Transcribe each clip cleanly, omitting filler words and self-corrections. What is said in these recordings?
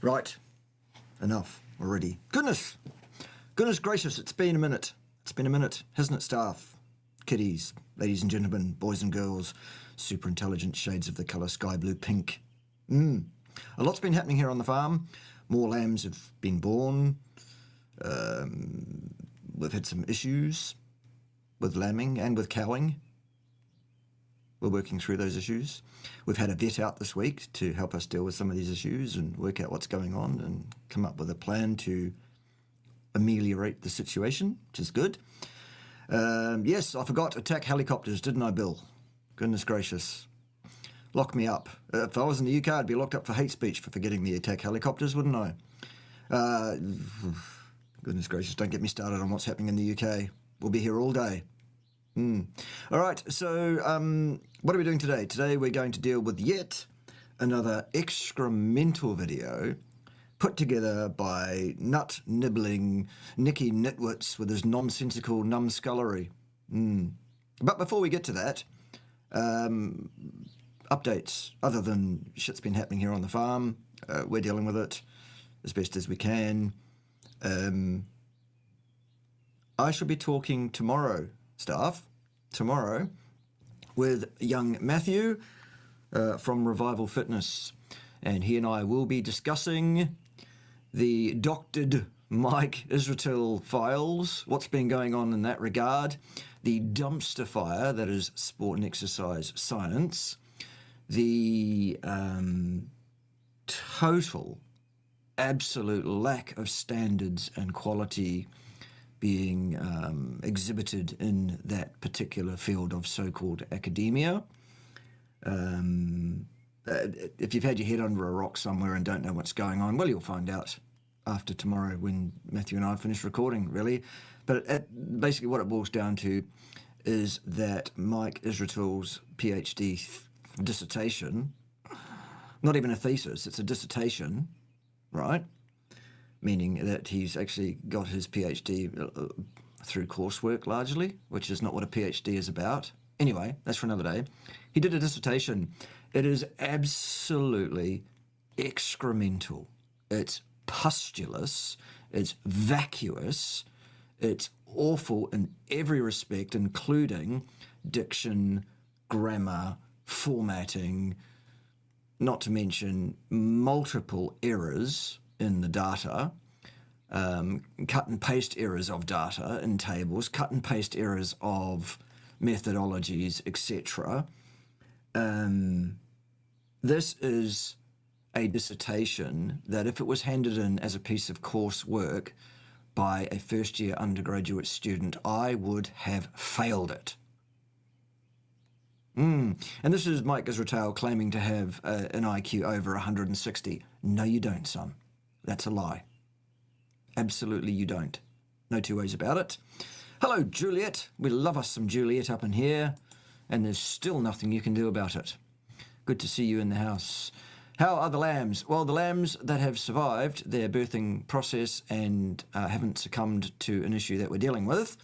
Right, enough already. Goodness gracious, it's been a minute. It's been a minute, hasn't it, staff? Kiddies, ladies and gentlemen, boys and girls, super intelligent shades of the colour sky blue pink. A lot's been happening here on the farm. More lambs have been born. We've had some issues with lambing and with cowing. We're working through those issues. We've had a vet out this week to help us deal with some of these issues and work out what's going on and come up with a plan to ameliorate the situation, which is good. Yes, I forgot attack helicopters, didn't I, Bill? Goodness gracious. Lock me up. If I was in the UK, I'd be locked up for hate speech for forgetting the attack helicopters, wouldn't I? Goodness gracious, don't get me started on what's happening in the UK. We'll be here all day. All right, so what are we doing today? Today we're going to deal with yet another excremental video put together by nut-nibbling Nick Nitwitz with his nonsensical numbskullery. But before we get to that, updates other than shit's been happening here on the farm. We're dealing with it as best as we can. I shall be talking tomorrow, staff, with young Matthew from Revival Fitness, and he and I will be discussing the doctored Mike Israel files, what's been going on in that regard, the dumpster fire that is sport and exercise science, the total, absolute lack of standards and quality being exhibited in that particular field of so-called academia. If you've had your head under a rock somewhere and don't know what's going on, well, you'll find out after tomorrow when Matthew and I finish recording, really. But basically what it boils down to is that Mike Israel's PhD dissertation, not even a thesis, it's a dissertation, right? Meaning that he's actually got his PhD through coursework largely, which is not what a PhD is about. Anyway, that's for another day. He did a dissertation. It is absolutely excremental. It's pustulous. It's vacuous. It's awful in every respect, including diction, grammar, formatting, not to mention multiple errors in the data, cut and paste errors of data in tables, cut and paste errors of methodologies, etc. This is a dissertation that if it was handed in as a piece of coursework by a first-year undergraduate student, I would have failed it. And this is Mike Israel claiming to have an IQ over 160. No, you don't, son. That's a lie. Absolutely you don't. No two ways about it. Hello, Juliet. We love us some Juliet up in here, and there's still nothing you can do about it. Good to see you in the house. How are the lambs? Well, the lambs that have survived their birthing process and haven't succumbed to an issue that we're dealing with,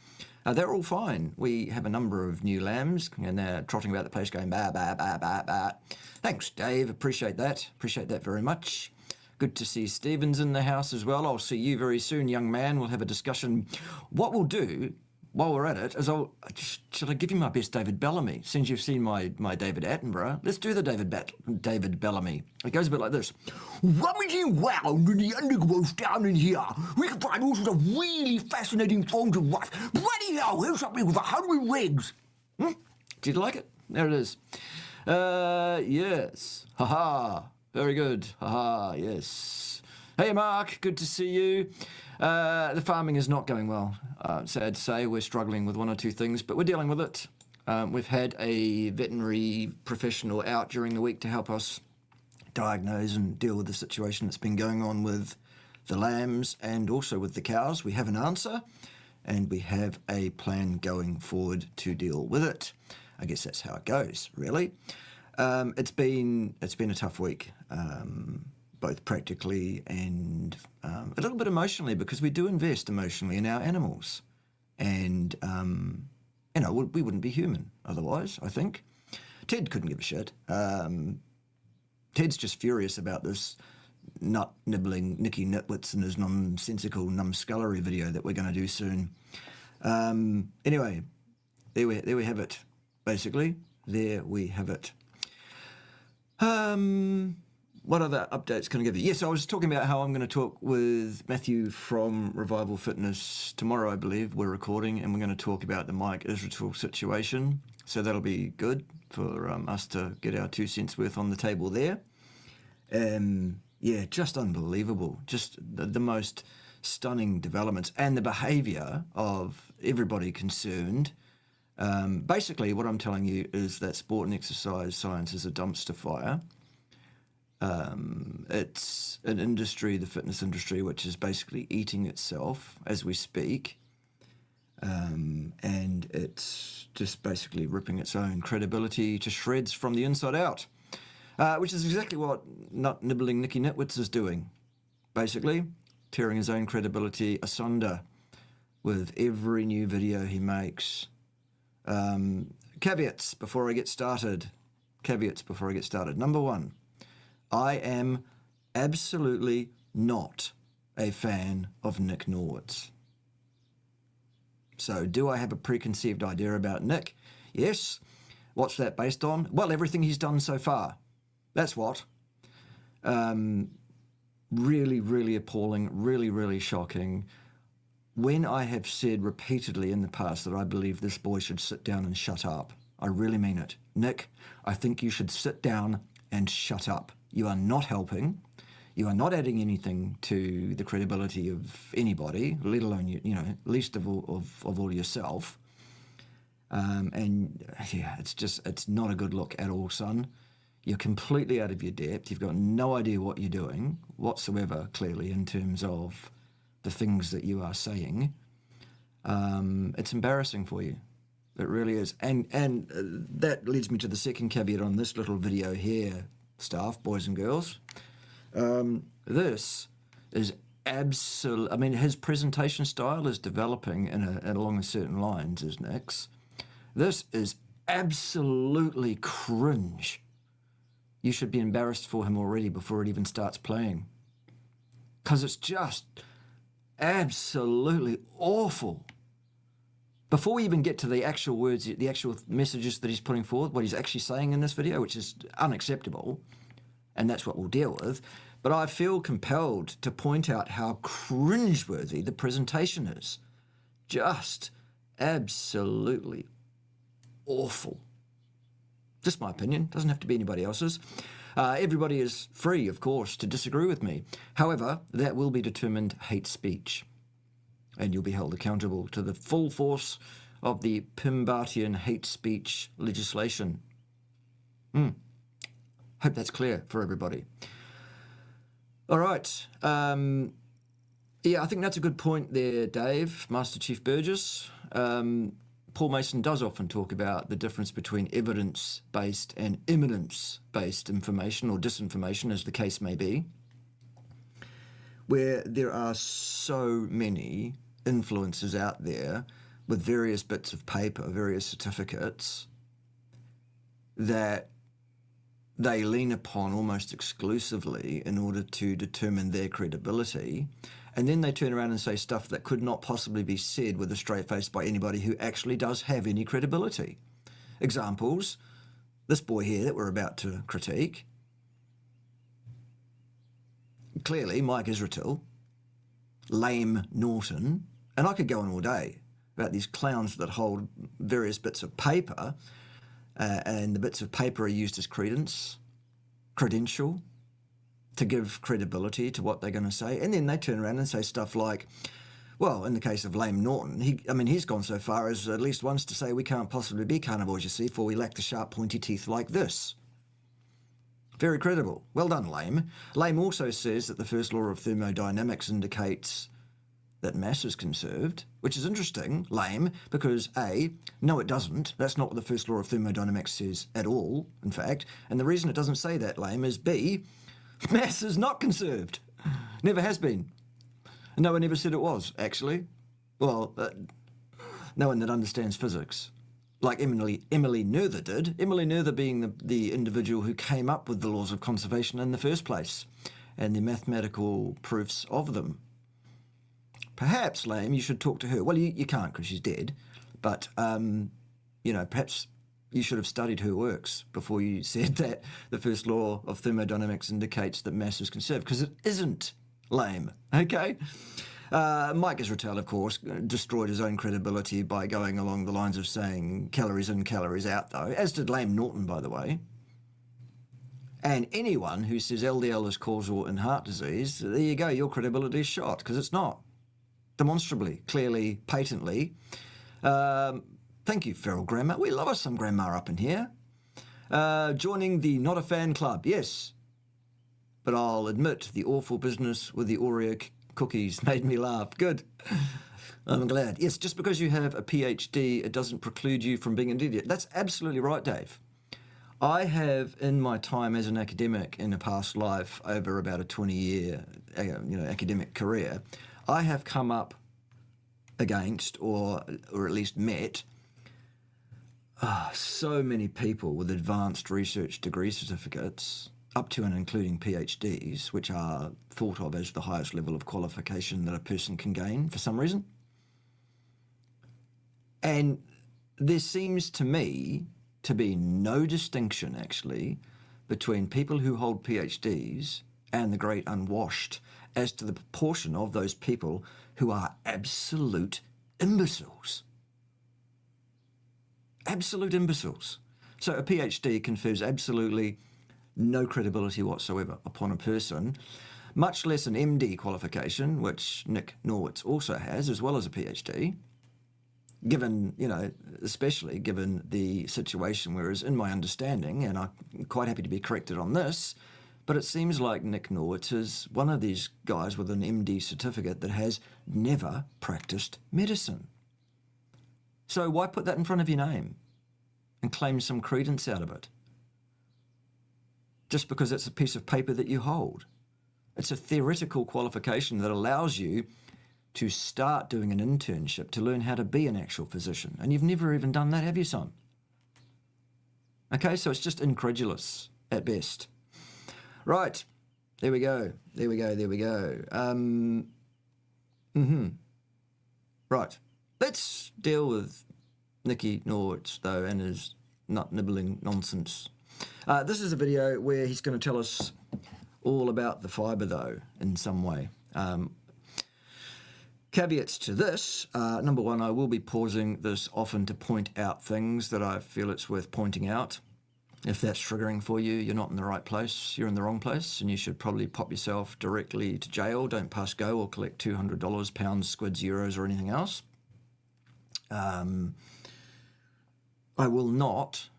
they're all fine. We have a number of new lambs, and they're trotting about the place going, ba, ba, ba, ba, ba. Thanks, Dave. Appreciate that. Appreciate that very much. Good to see Stephen's in the house as well. I'll see you very soon, young man. We'll have a discussion. What we'll do while we're at it is should I give you my best David Bellamy? Since you've seen my David Attenborough, let's do the David Bellamy. It goes a bit like this. Rummaging round in the undergrowth down in here, we can find all sorts of really fascinating forms of life. Bloody hell, here's something with 100 legs. Did you like it? There it is. Yes. Ha-ha. Very good. Haha, yes. Hey, Mark, good to see you. The farming is not going well. Sad to say, we're struggling with one or two things, but we're dealing with it. We've had a veterinary professional out during the week to help us diagnose and deal with the situation that's been going on with the lambs and also with the cows. We have an answer, and we have a plan going forward to deal with it. I guess that's how it goes, really. It's been a tough week, both practically and a little bit emotionally, because we do invest emotionally in our animals, and we wouldn't be human otherwise. I think Ted couldn't give a shit. Ted's just furious about this nut-nibbling Nicky Nitwitz and his nonsensical numbskullery video that we're going to do soon. Anyway, there we have it, basically. There we have it. What other updates can I give you? Yes, I was talking about how I'm going to talk with Matthew from Revival Fitness tomorrow, I believe. We're recording, and we're going to talk about the Mike Israel situation. So that'll be good for us to get our 2 cents worth on the table there. Yeah, just unbelievable. Just the most stunning developments and the behaviour of everybody concerned. Basically, what I'm telling you is that sport and exercise science is a dumpster fire. It's an industry, the fitness industry, which is basically eating itself as we speak. And it's just basically ripping its own credibility to shreds from the inside out, which is exactly what nut-nibbling Nicky Nitwitz is doing, basically, tearing his own credibility asunder with every new video he makes. Caveats before I get started. Number one, I am absolutely not a fan of Nick Nitwitz. So do I have a preconceived idea about Nick? Yes. What's that based on? Well, everything he's done so far. That's what. Really, really appalling, really, really shocking. When I have said repeatedly in the past that I believe this boy should sit down and shut up, I really mean it. Nick, I think you should sit down and shut up. You are not helping. You are not adding anything to the credibility of anybody, let alone least of all yourself. And yeah, it's not a good look at all, son. You're completely out of your depth. You've got no idea what you're doing whatsoever, clearly, in terms of the things that you are saying. It's embarrassing for you. It really is. And that leads me to the second caveat on this little video here, staff, boys and girls. This is absolute. I mean, his presentation style is developing along certain lines, is Nick's. This is absolutely cringe. You should be embarrassed for him already before it even starts playing. Because it's just absolutely awful. Before we even get to the actual words, the actual messages that he's putting forward, what he's actually saying in this video, which is unacceptable, and that's what we'll deal with, but I feel compelled to point out how cringeworthy the presentation is. Just absolutely awful. Just my opinion, doesn't have to be anybody else's. Everybody is free, of course, to disagree with me. However, that will be determined hate speech, and you'll be held accountable to the full force of the Pimbatian hate speech legislation. Hope that's clear for everybody. All right. Yeah, I think that's a good point there, Dave, Master Chief Burgess. Paul Mason does often talk about the difference between evidence-based and imminence-based information, or disinformation, as the case may be, where there are so many influencers out there with various bits of paper, various certificates, that they lean upon almost exclusively in order to determine their credibility, and then they turn around and say stuff that could not possibly be said with a straight face by anybody who actually does have any credibility. Examples, this boy here that we're about to critique, clearly Mike Israel, Lame Norton, and I could go on all day about these clowns that hold various bits of paper, and the bits of paper are used as credential, to give credibility to what they're going to say. And then they turn around and say stuff like, well, in the case of Lame Norton, he's gone so far as at least once to say we can't possibly be carnivores, you see, for we lack the sharp pointy teeth like this. Very credible. Well done, Lame. Lame also says that the first law of thermodynamics indicates that mass is conserved, which is interesting, Lame, because A, no it doesn't. That's not what the first law of thermodynamics says at all, in fact. And the reason it doesn't say that, Lame, is B, mass is not conserved. Never has been. And no one ever said it was, actually. Well, no one that understands physics. Like Emily Noether did. Emily Noether being the individual who came up with the laws of conservation in the first place. and the mathematical proofs of them. Perhaps, Lamb, you should talk to her. Well, you can't because she's dead, but, perhaps you should have studied her works before you said that the first law of thermodynamics indicates that mass is conserved, because it isn't, Lame, okay? Mike Israetel, of course, destroyed his own credibility by going along the lines of saying calories in, calories out, though, as did Lame Norton, by the way. And anyone who says LDL is causal in heart disease, there you go, your credibility is shot, because it's not. Demonstrably, clearly, patently. Thank you, Feral Grandma. We love us some Grandma up in here. Joining the Not a Fan Club, yes. But I'll admit the awful business with the Oreo cookies made me laugh. Good. I'm glad. Yes, just because you have a PhD, it doesn't preclude you from being an idiot. That's absolutely right, Dave. I have, in my time as an academic in a past life, over about a 20-year academic career, I have come up against, or at least met, so many people with advanced research degree certificates, up to and including PhDs, which are thought of as the highest level of qualification that a person can gain for some reason. And there seems to me to be no distinction, actually, between people who hold PhDs and the great unwashed as to the proportion of those people who are absolute imbeciles. Absolute imbeciles. So a PhD confers absolutely no credibility whatsoever upon a person, much less an MD qualification, which Nick Nitwitz also has, as well as a PhD, given, especially given the situation, whereas in my understanding, and I'm quite happy to be corrected on this, but it seems like Nick Nitwitz is one of these guys with an MD certificate that has never practiced medicine. So why put that in front of your name and claim some credence out of it? Just because it's a piece of paper that you hold. It's a theoretical qualification that allows you to start doing an internship to learn how to be an actual physician. And you've never even done that, have you, son? Okay, so it's just incredulous at best. Right, there we go. Right, let's deal with Nicky Nitwitz, though, and his nut-nibbling nonsense. This is a video where he's going to tell us all about the fibre, though, in some way. Caveats to this, number one, I will be pausing this often to point out things that I feel it's worth pointing out. If that's triggering for you, you're not in the right place, you're in the wrong place, and you should probably pop yourself directly to jail. Don't pass go or collect $200, pounds, squids, euros, or anything else. I will not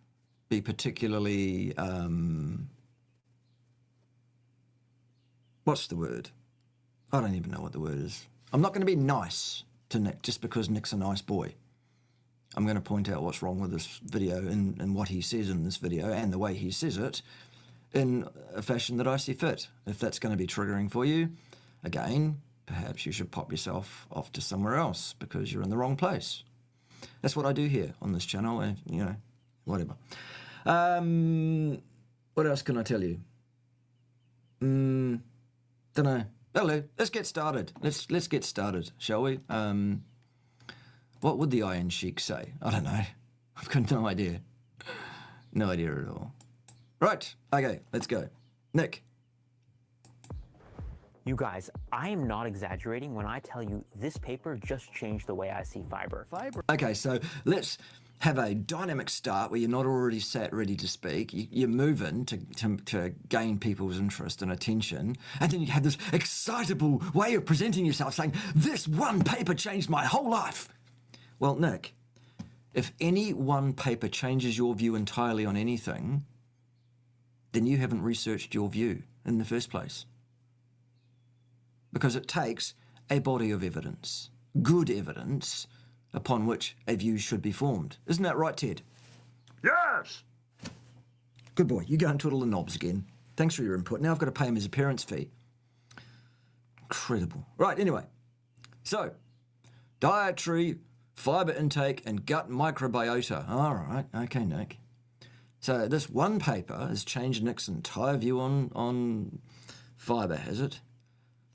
be particularly, what's the word? I don't even know what the word is. I'm not going to be nice to Nick just because Nick's a nice boy. I'm going to point out what's wrong with this video and what he says in this video and the way he says it in a fashion that I see fit. If that's going to be triggering for you, again, perhaps you should pop yourself off to somewhere else because you're in the wrong place. That's what I do here on this channel, and whatever. What else can I tell you? Don't know. Hello, let's get started. Let's get started, shall we? What would the Iron Sheik say? I don't know. I've got no idea. No idea at all. Right, okay, let's go. Nick. You guys, I am not exaggerating when I tell you this paper just changed the way I see fibre. Okay, so let's have a dynamic start where you're not already sat ready to speak. You're moving to gain people's interest and attention, and then you have this excitable way of presenting yourself saying, this one paper changed my whole life. Well, Nick, if any one paper changes your view entirely on anything, then you haven't researched your view in the first place. Because it takes a body of evidence, good evidence, upon which a view should be formed. Isn't that right, Ted? Yes! Good boy. You go and twiddle the knobs again. Thanks for your input. Now I've got to pay him his appearance fee. Incredible. Right, anyway. So, dietary, fibre intake, and gut microbiota. All right. Okay, Nick. So this one paper has changed Nick's entire view on fibre, has it?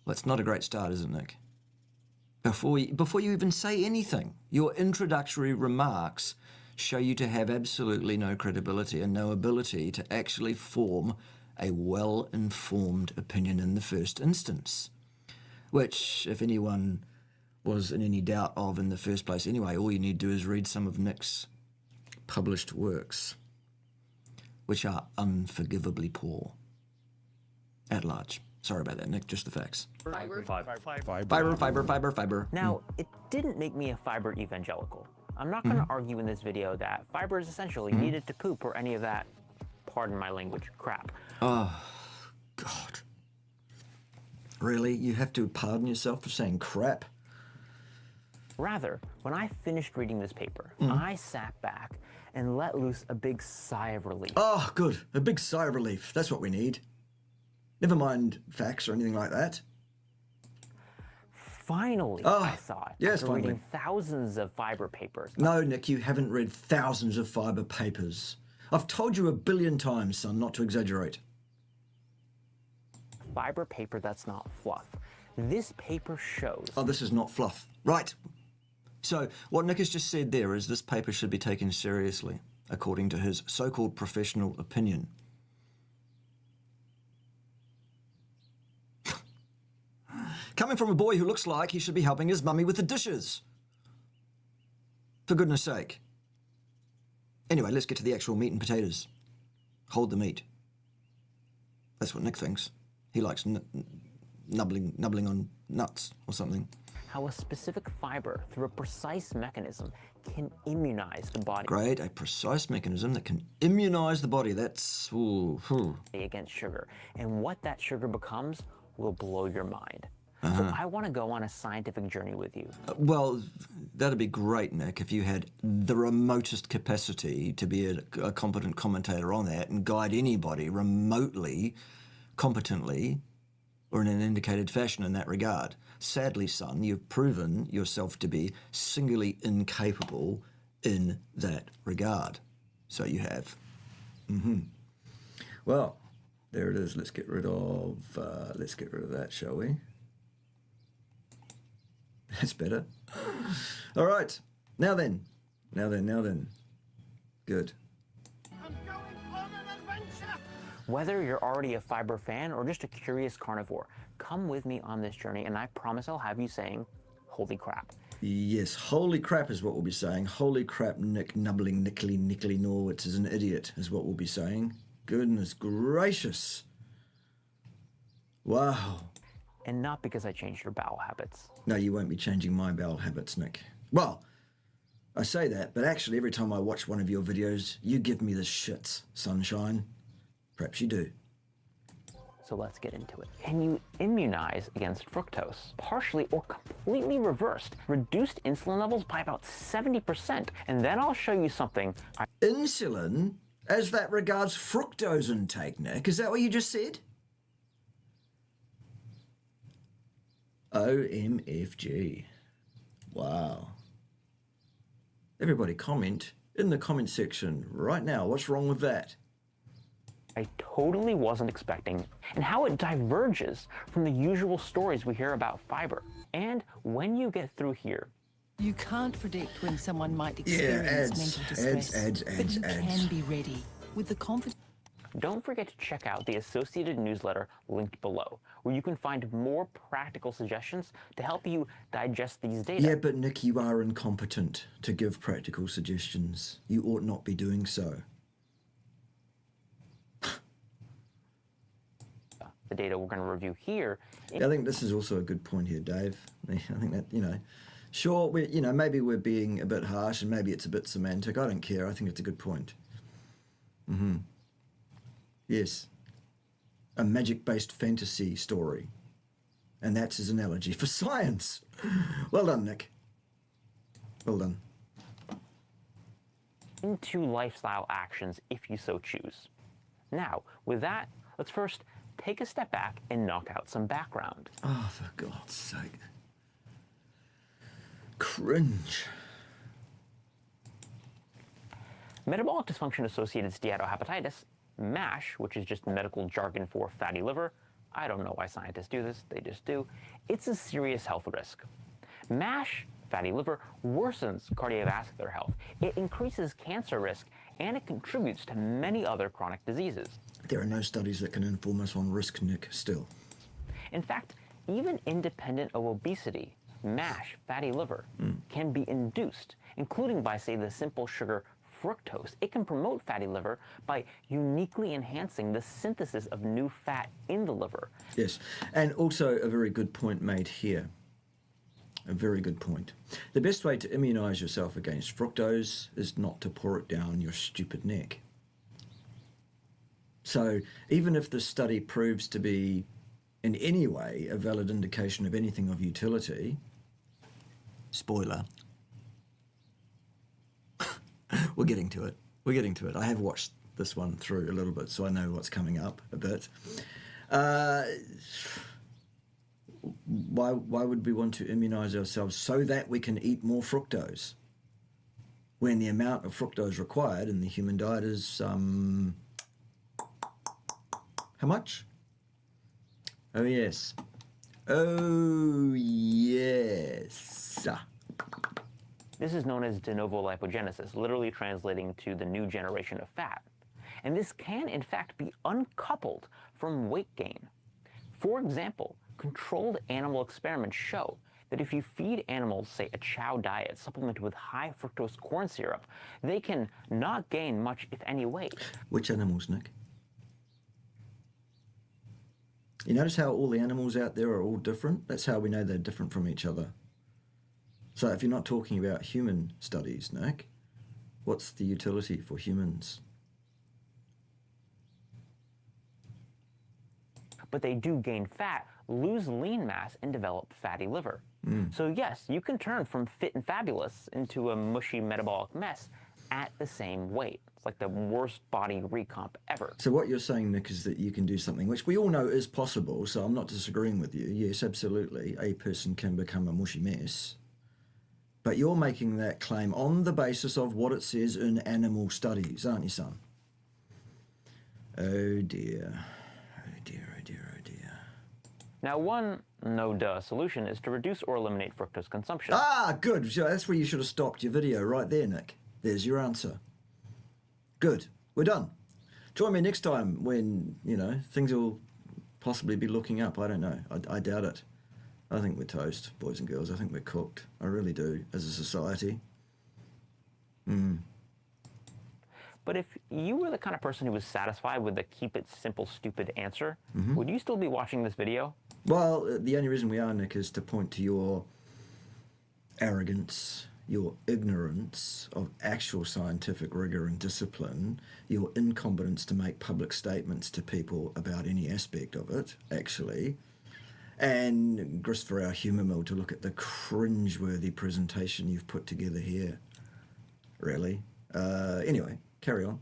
Well, it's not a great start, is it, Nick? Before you even say anything, your introductory remarks show you to have absolutely no credibility and no ability to actually form a well-informed opinion in the first instance. Which, if anyone was in any doubt of in the first place anyway, all you need to do is read some of Nick's published works, which are unforgivably poor. At large. Sorry about that, Nick, just the facts. Fiber. Now, it didn't make me a fiber evangelical. I'm not going to argue in this video that fiber is essentially needed to poop or any of that, pardon my language, crap. Oh, God. Really? You have to pardon yourself for saying crap? Rather, when I finished reading this paper, I sat back and let loose a big sigh of relief. Oh, good. A big sigh of relief. That's what we need. Never mind facts or anything like that. Finally, I saw it. Yes, after finally. reading thousands of fiber papers. No, Nick, you haven't read thousands of fibre papers. I've told you 1 billion times, son, not to exaggerate. Fiber paper that's not fluff. This paper shows. Oh, this is not fluff. Right. So, what Nick has just said there is this paper should be taken seriously, according to his so-called professional opinion. Coming from a boy who looks like he should be helping his mummy with the dishes. For goodness sake. Anyway, let's get to the actual meat and potatoes. Hold the meat. That's what Nick thinks. He likes nubbling on nuts or something. How a specific fiber, through a precise mechanism, can immunize the body. Great, a precise mechanism that can immunize the body. That's... Against sugar. And what that sugar becomes will blow your mind. So I want to go on a scientific journey with you. Well, that'd be great, Nick, if you had the remotest capacity to be a competent commentator on that and guide anybody remotely, competently, or in an indicated fashion in that regard. Sadly, son, you've proven yourself to be singularly incapable in that regard. So you have. Well, there it is. Let's get rid of that, shall we? That's better. All right. Now then. Good. I'm going on an adventure! Whether you're already a fiber fan or just a curious carnivore, come with me on this journey and I promise I'll have you saying, holy crap. Yes, holy crap is what we'll be saying. Holy crap, Nick Nickly Nitwitz is an idiot is what we'll be saying. Goodness gracious. Wow. And not because I changed your bowel habits. No, you won't be changing my bowel habits, Nick. Well, I say that, but actually every time I watch one of your videos, you give me the shits, sunshine. Perhaps you do. So let's get into it. Can you immunize against fructose? Partially or completely reversed. Reduced insulin levels by about 70%. And then I'll show you something. Insulin, as that regards fructose intake, Nick? Is that what you just said? OMFG. Wow. Everybody comment in the comment section right now. What's wrong with that? I totally wasn't expecting, and how it diverges from the usual stories we hear about fiber. And when you get through here, you can't predict when someone might experience mental distress, but you can be ready with the confidence. Don't forget to check out the associated newsletter linked below, where you can find more practical suggestions to help you digest these data. Yeah, but Nick, you are incompetent to give practical suggestions. You ought not be doing so. The data we're going to review here. I think this is also a good point here, Dave. I think that, sure, maybe we're being a bit harsh and maybe it's a bit semantic. I don't care. I think it's a good point. Yes. A magic-based fantasy story. And that's his analogy for science. Well done, Nick. Well done. Into lifestyle actions if you so choose. Now, with that, let's first take a step back and knock out some background. Oh, for God's sake. Cringe. Metabolic dysfunction-associated steatohepatitis, MASH, which is just medical jargon for fatty liver, I don't know why scientists do this, they just do, it's a serious health risk. MASH, fatty liver, worsens cardiovascular health. It increases cancer risk, and it contributes to many other chronic diseases. There are no studies that can inform us on risk, Nick, still. In fact, even independent of obesity, MASH, fatty liver, can be induced, including by, say, the simple sugar fructose. It can promote fatty liver by uniquely enhancing the synthesis of new fat in the liver. Yes, and also a very good point made here. A very good point. The best way to immunise yourself against fructose is not to pour it down your stupid neck. So even if the study proves to be in any way a valid indication of anything of utility, spoiler, we're getting to it. We're getting to it. I have watched this one through a little bit, so I know what's coming up a bit. Why would we want to immunise ourselves so that we can eat more fructose when the amount of fructose required in the human diet is how much? Oh yes. Oh yes. This is known as de novo lipogenesis, literally translating to the new generation of fat. And this can, in fact, be uncoupled from weight gain. For example, controlled animal experiments show that if you feed animals, say, a chow diet supplemented with high fructose corn syrup, they can not gain much, if any, weight. Which animals, Nick? You notice how all the animals out there are all different? That's how we know they're different from each other. So if you're not talking about human studies, Nick, what's the utility for humans? But they do gain fat, lose lean mass, and develop fatty liver. So yes, you can turn from fit and fabulous into a mushy metabolic mess at the same weight. It's like the worst body recomp ever. So what you're saying, Nick, is that you can do something which we all know is possible, so I'm not disagreeing with you. Yes, absolutely, a person can become a mushy mess. But you're making that claim on the basis of what it says in animal studies, aren't you, son? Oh dear. Oh dear, oh dear, oh dear. Now, one no-duh solution is to reduce or eliminate fructose consumption. Ah, good. So that's where you should have stopped your video right there, Nick. There's your answer. Good. We're done. Join me next time when, you know, things will possibly be looking up. I don't know. I doubt it. I think we're toast, boys and girls. I think we're cooked. I really do, as a society. But if you were the kind of person who was satisfied with the keep it simple, stupid answer, would you still be watching this video? Well, the only reason we are, Nick, is to point to your arrogance, your ignorance of actual scientific rigour and discipline, your incompetence to make public statements to people about any aspect of it, actually, and grist for our humour mill to look at the cringeworthy presentation you've put together here. Really? Anyway, carry on.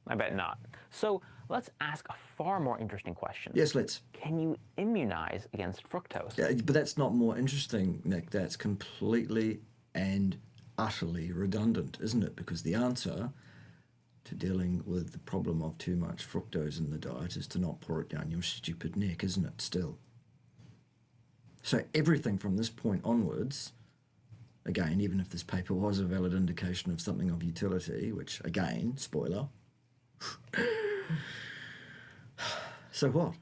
I bet not. So let's ask a far more interesting question. Yes, let's. Can you immunize against fructose? Yeah, but that's not more interesting, Nick. That's completely and utterly redundant, isn't it? Because the answer to dealing with the problem of too much fructose in the diet is to not pour it down your stupid neck, isn't it, still? So everything from this point onwards, again, even if this paper was a valid indication of something of utility, which, again, spoiler, so what?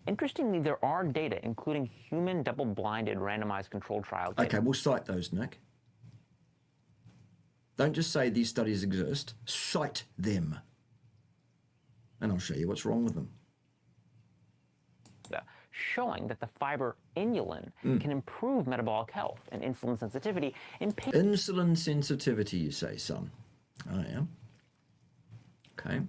Interestingly, there are data, including human double-blinded randomized controlled trial data. Okay, we'll cite those, Nick. Don't just say these studies exist, cite them. And I'll show you what's wrong with them. Showing that the fiber inulin can improve metabolic health and insulin sensitivity in patients. Insulin sensitivity, you say, son. Oh, yeah. Okay.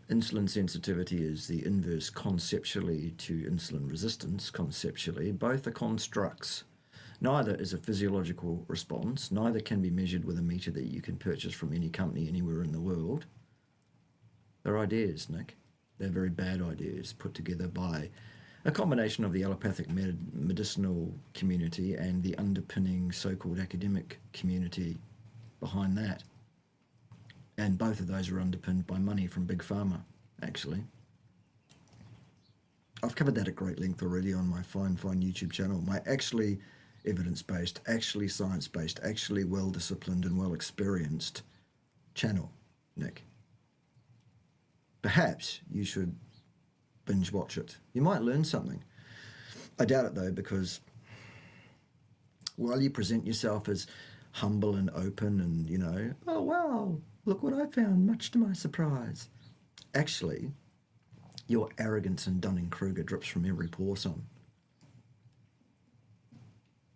Insulin sensitivity is the inverse conceptually to insulin resistance, conceptually. Both are constructs. Neither is a physiological response. Neither can be measured with a meter that you can purchase from any company anywhere in the world. They're ideas, Nick. They're very bad ideas put together by a combination of the allopathic medicinal community and the underpinning so-called academic community behind that. And both of those are underpinned by money from Big Pharma, actually. I've covered that at great length already on my fine YouTube channel. My actually evidence-based, actually science-based, actually well-disciplined and well-experienced channel, Nick. Perhaps you should binge watch it. You might learn something. I doubt it though, because while you present yourself as humble and open and, you know, oh wow, look what I found, much to my surprise. Actually, your arrogance and Dunning-Kruger drips from every pore, son.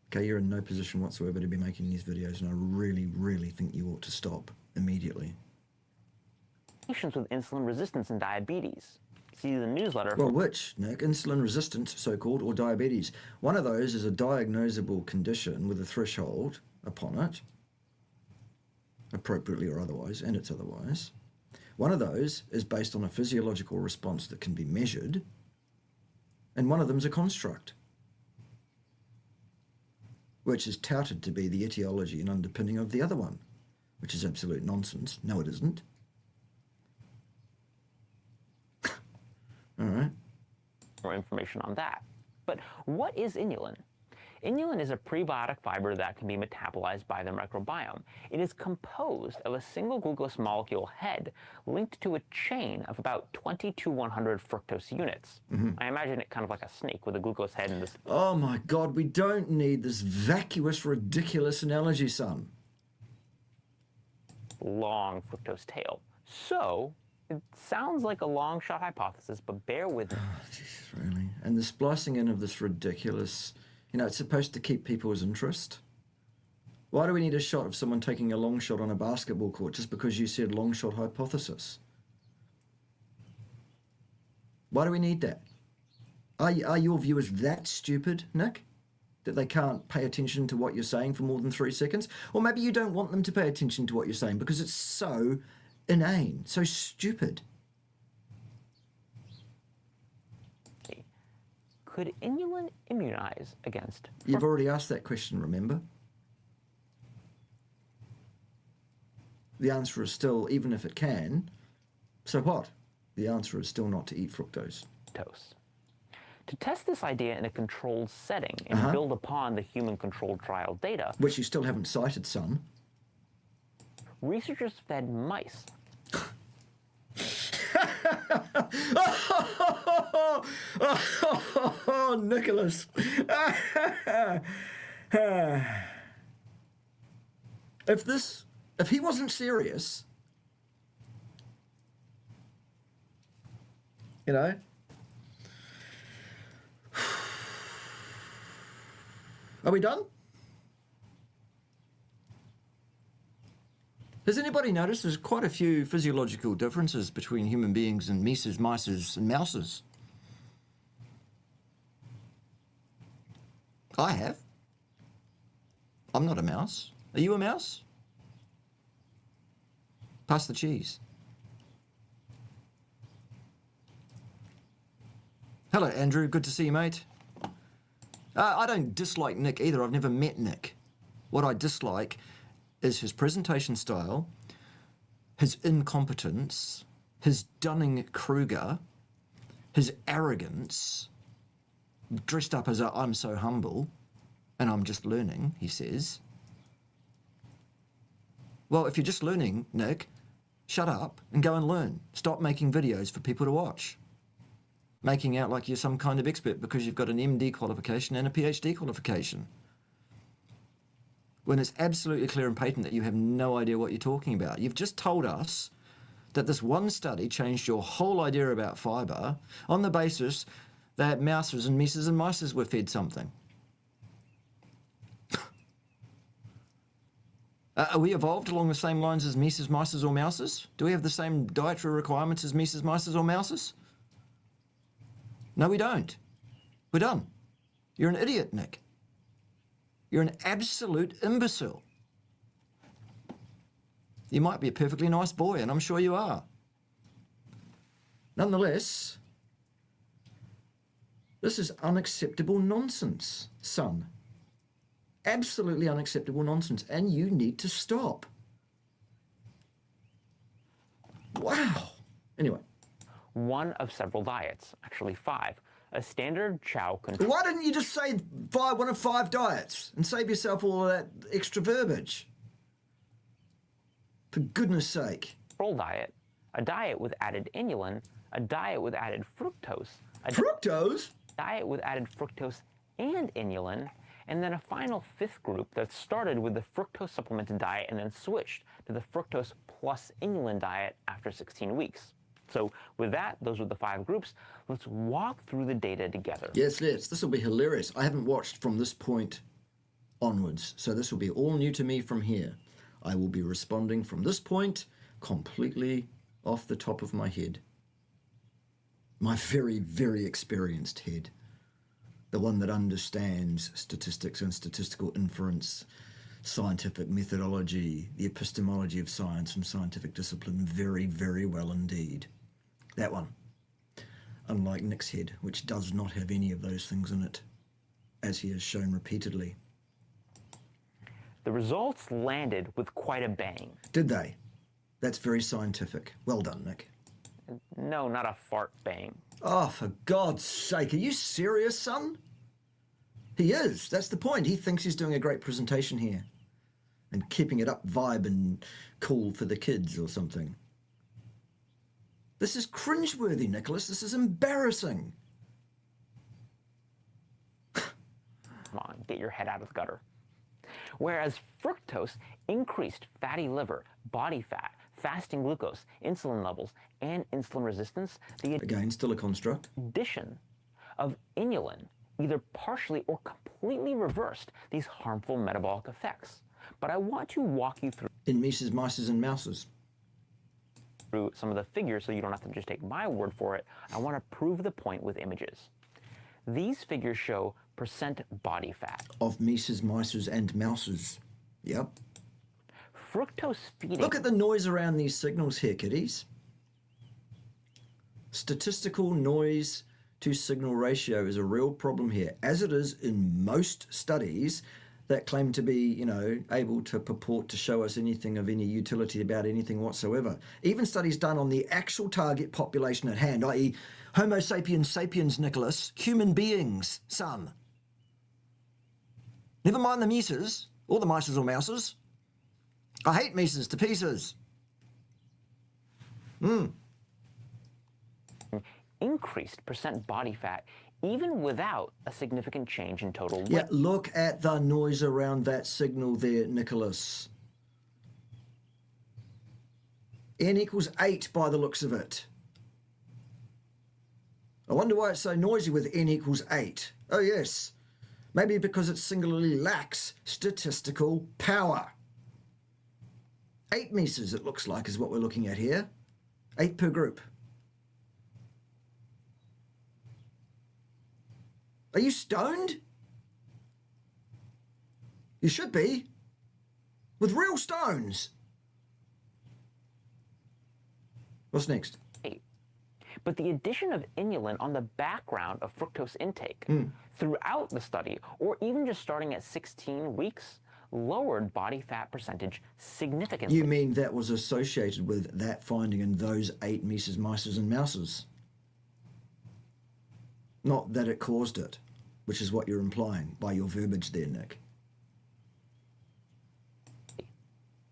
Okay, you're in no position whatsoever to be making these videos, and I really, really think you ought to stop immediately. Patients with insulin resistance and diabetes. See the newsletter. Well, which, Nick? Insulin resistance, so-called, or diabetes? One of those is a diagnosable condition with a threshold upon it, appropriately or otherwise, and it's otherwise. One of those is based on a physiological response that can be measured, and one of them is a construct, which is touted to be the etiology and underpinning of the other one, which is absolute nonsense. No, it isn't. All right. More information on that. But what is inulin? Inulin is a prebiotic fiber that can be metabolized by the microbiome. It is composed of a single glucose molecule head linked to a chain of about 20 to 100 fructose units. I imagine it kind of like a snake with a glucose head and this... Oh my God, we don't need this vacuous, ridiculous analogy, son. long fructose tail. So it sounds like a long shot hypothesis, but bear with it. Oh, Jesus, really? And the splicing in of this ridiculous, you know, it's supposed to keep people's interest. Why do we need a shot of someone taking a long shot on a basketball court just because you said long shot hypothesis? Why do we need that? Are your viewers that stupid, Nick, that they can't pay attention to what you're saying for more than 3 seconds? Or maybe you don't want them to pay attention to what you're saying because it's so inane, so stupid. Could inulin immunize against... You've already asked that question, remember? The answer is still, even if it can, so what? The answer is still not to eat fructose. To test this idea in a controlled setting and build upon the human controlled trial data... Which you still haven't cited, son. Researchers fed mice. Oh, Nicholas. If he wasn't serious, you know, are we done? Has anybody noticed there's quite a few physiological differences between human beings and mices, mices, and mouses? I have. I'm not a mouse. Are you a mouse? Pass the cheese. Hello, Andrew. Good to see you, mate. I don't dislike Nick either. I've never met Nick. What I dislike is his presentation style, his incompetence, his Dunning-Kruger, his arrogance, dressed up as a I'm so humble and I'm just learning, he says. Well, if you're just learning, Nick, shut up and go and learn. Stop making videos for people to watch. Making out like you're some kind of expert because you've got an MD qualification and a PhD qualification. When it's absolutely clear and patent that you have no idea what you're talking about. You've just told us that this one study changed your whole idea about fibre on the basis that mouses and mices and mices were fed something. Are we evolved along the same lines as mices, mices or mouses? Do we have the same dietary requirements as mices, mices or mouses? No, we don't. We're done. You're an idiot, Nick. You're an absolute imbecile. You might be a perfectly nice boy, and I'm sure you are. Nonetheless, this is unacceptable nonsense, son. Absolutely unacceptable nonsense, and you need to stop. Wow. Anyway. One of several diets, actually 5. A standard chow control. Why didn't you just say one of 5 diets and save yourself all of that extra verbiage? For goodness sake. Diet, a diet with added inulin, a diet with added fructose, Fructose? diet with added fructose and inulin, and then a final 5th group that started with the fructose supplemented diet and then switched to the fructose plus inulin diet after 16 weeks. So with that, those were the 5 groups. Let's walk through the data together. Yes, let's. This will be hilarious. I haven't watched from this point onwards, so this will be all new to me from here. I will be responding from this point completely off the top of my head. My very, very experienced head. The one that understands statistics and statistical inference, scientific methodology, the epistemology of science and scientific discipline very, very well indeed. That one. Unlike Nick's head, which does not have any of those things in it, as he has shown repeatedly. The results landed with quite a bang. Did they? That's very scientific. Well done, Nick. No, not a fart bang. Oh, for God's sake, are you serious, son? He is. That's the point. He thinks he's doing a great presentation here and keeping it up vibe and cool for the kids or something. This is cringeworthy, Nicholas. This is embarrassing. Come on, get your head out of the gutter. Whereas fructose increased fatty liver, body fat, fasting glucose, insulin levels, and insulin resistance, the Again, still a construct. addition of inulin either partially or completely reversed these harmful metabolic effects. But I want to walk you through In Mises, Mices, and Mouses. some of the figures so you don't have to just take my word for it. I want to prove the point with images. These figures show percent body fat. Of Mises, Mices, and Mouses. Yep. Fructose feeding. Look at the noise around these signals here, kiddies. Statistical noise to signal ratio is a real problem here, as it is in most studies that claim to be, able to purport to show us anything of any utility about anything whatsoever. Even studies done on the actual target population at hand, i.e. Homo sapiens sapiens, Nicholas, human beings, son. Never mind the Mises, or the Mices or Mouses. I hate Mises to pieces. Increased percent body fat even without a significant change in total weight. Yeah, look at the noise around that signal there, Nicholas. N equals 8 by the looks of it. I wonder why it's so noisy with N equals 8. Oh yes, maybe because it singularly lacks statistical power. 8 Mises, it looks like, is what we're looking at here. 8 per group. Are you stoned? You should be. With real stones. What's next? But the addition of inulin on the background of fructose intake throughout the study, or even just starting at 16 weeks, lowered body fat percentage significantly. You mean that was associated with that finding in those 8 Mises, Mices, and Mouses? Not that it caused it, which is what you're implying by your verbiage there, Nick.